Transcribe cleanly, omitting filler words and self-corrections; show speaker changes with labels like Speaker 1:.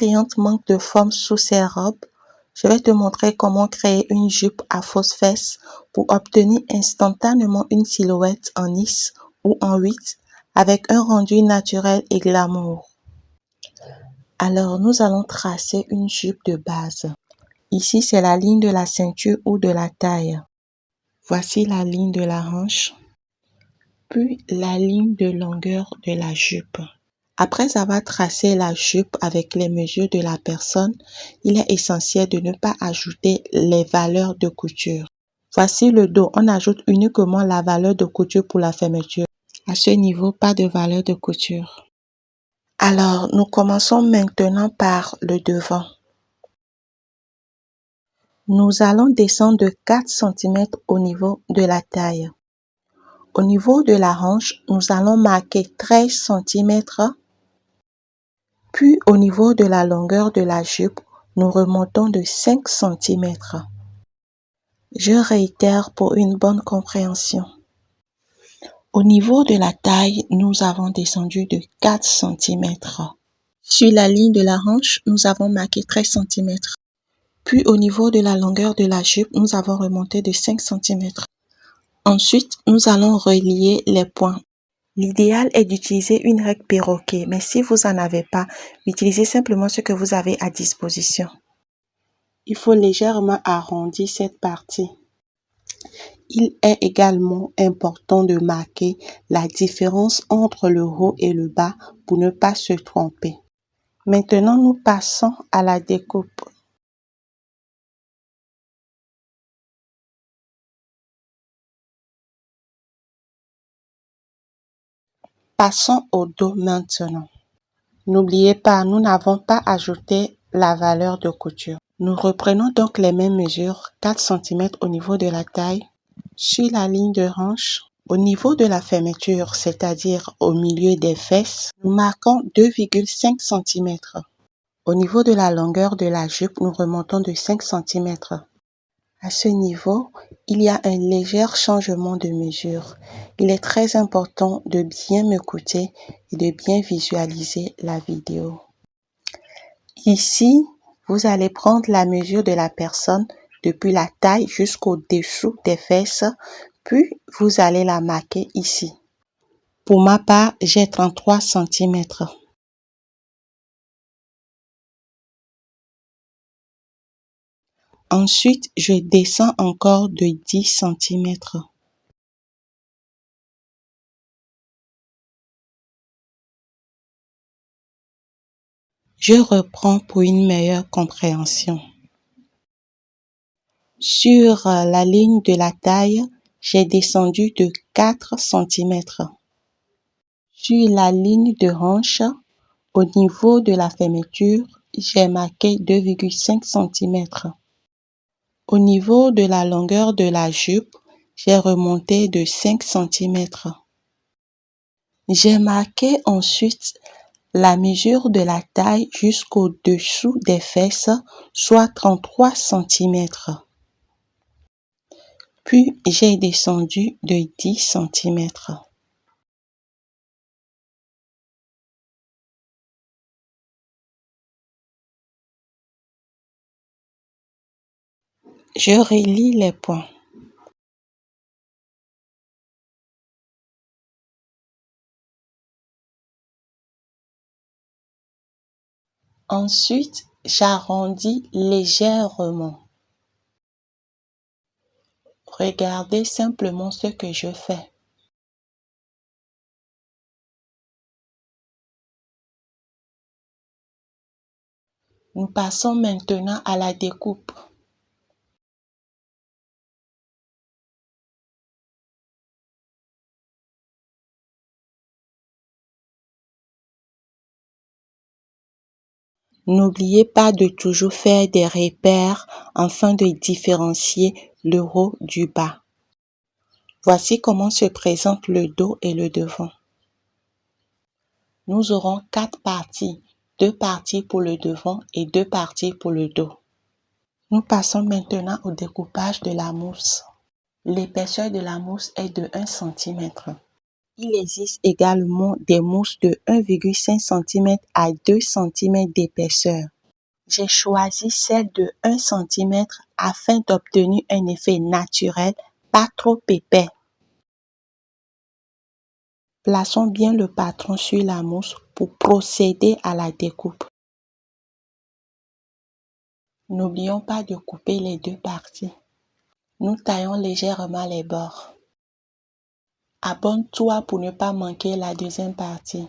Speaker 1: cliente manque de forme sous ses robes, je vais te montrer comment créer une jupe à fausses fesses pour obtenir instantanément une silhouette en X ou en 8 avec un rendu naturel et glamour. Alors, nous allons tracer une jupe de base. Ici, c'est la ligne de la ceinture ou de la taille. Voici la ligne de la hanche, puis la ligne de longueur de la jupe. Après avoir tracé la jupe avec les mesures de la personne, il est essentiel de ne pas ajouter les valeurs de couture. Voici le dos, on ajoute uniquement la valeur de couture pour la fermeture. À ce niveau, pas de valeur de couture. Alors, nous commençons maintenant par le devant. Nous allons descendre de 4 cm au niveau de la taille. Au niveau de la hanche, nous allons marquer 13 cm. Puis au niveau de la longueur de la jupe, nous remontons de 5 cm. Je réitère pour une bonne compréhension. Au niveau de la taille, nous avons descendu de 4 cm. Sur la ligne de la hanche, nous avons marqué 13 cm. Puis au niveau de la longueur de la jupe, nous avons remonté de 5 cm. Ensuite, nous allons relier les points. L'idéal est d'utiliser une règle perroquet, mais si vous n'en avez pas, utilisez simplement ce que vous avez à disposition. Il faut légèrement arrondir cette partie. Il est également important de marquer la différence entre le haut et le bas pour ne pas se tromper. Maintenant, nous passons à la découpe. Passons au dos maintenant. N'oubliez pas, nous n'avons pas ajouté la valeur de couture. Nous reprenons donc les mêmes mesures, 4 cm au niveau de la taille, sur la ligne de hanche, au niveau de la fermeture, c'est-à-dire au milieu des fesses, nous marquons 2,5 cm. Au niveau de la longueur de la jupe, nous remontons de 5 cm. À ce niveau, il y a un léger changement de mesure. Il est très important de bien m'écouter et de bien visualiser la vidéo. Ici, vous allez prendre la mesure de la personne depuis la taille jusqu'au dessous des fesses, puis vous allez la marquer ici. Pour ma part, j'ai 33 cm. Ensuite, je descends encore de 10 cm. Je reprends pour une meilleure compréhension. Sur la ligne de la taille, j'ai descendu de 4 cm. Sur la ligne de hanche, au niveau de la fermeture, j'ai marqué 2,5 cm. Au niveau de la longueur de la jupe, j'ai remonté de 5 cm. J'ai marqué ensuite la mesure de la taille jusqu'au dessous des fesses, soit 33 cm. Puis j'ai descendu de 10 cm. Je relie les points. Ensuite, j'arrondis légèrement. Regardez simplement ce que je fais. Nous passons maintenant à la découpe. N'oubliez pas de toujours faire des repères afin de différencier le haut du bas. Voici comment se présentent le dos et le devant. Nous aurons 4 parties, 2 parties pour le devant et 2 parties pour le dos. Nous passons maintenant au découpage de la mousse. L'épaisseur de la mousse est de 1 cm. Il existe également des mousses de 1,5 cm à 2 cm d'épaisseur. J'ai choisi celle de 1 cm afin d'obtenir un effet naturel, pas trop épais. Plaçons bien le patron sur la mousse pour procéder à la découpe. N'oublions pas de couper les deux parties. Nous taillons légèrement les bords. Abonne-toi pour ne pas manquer la deuxième partie.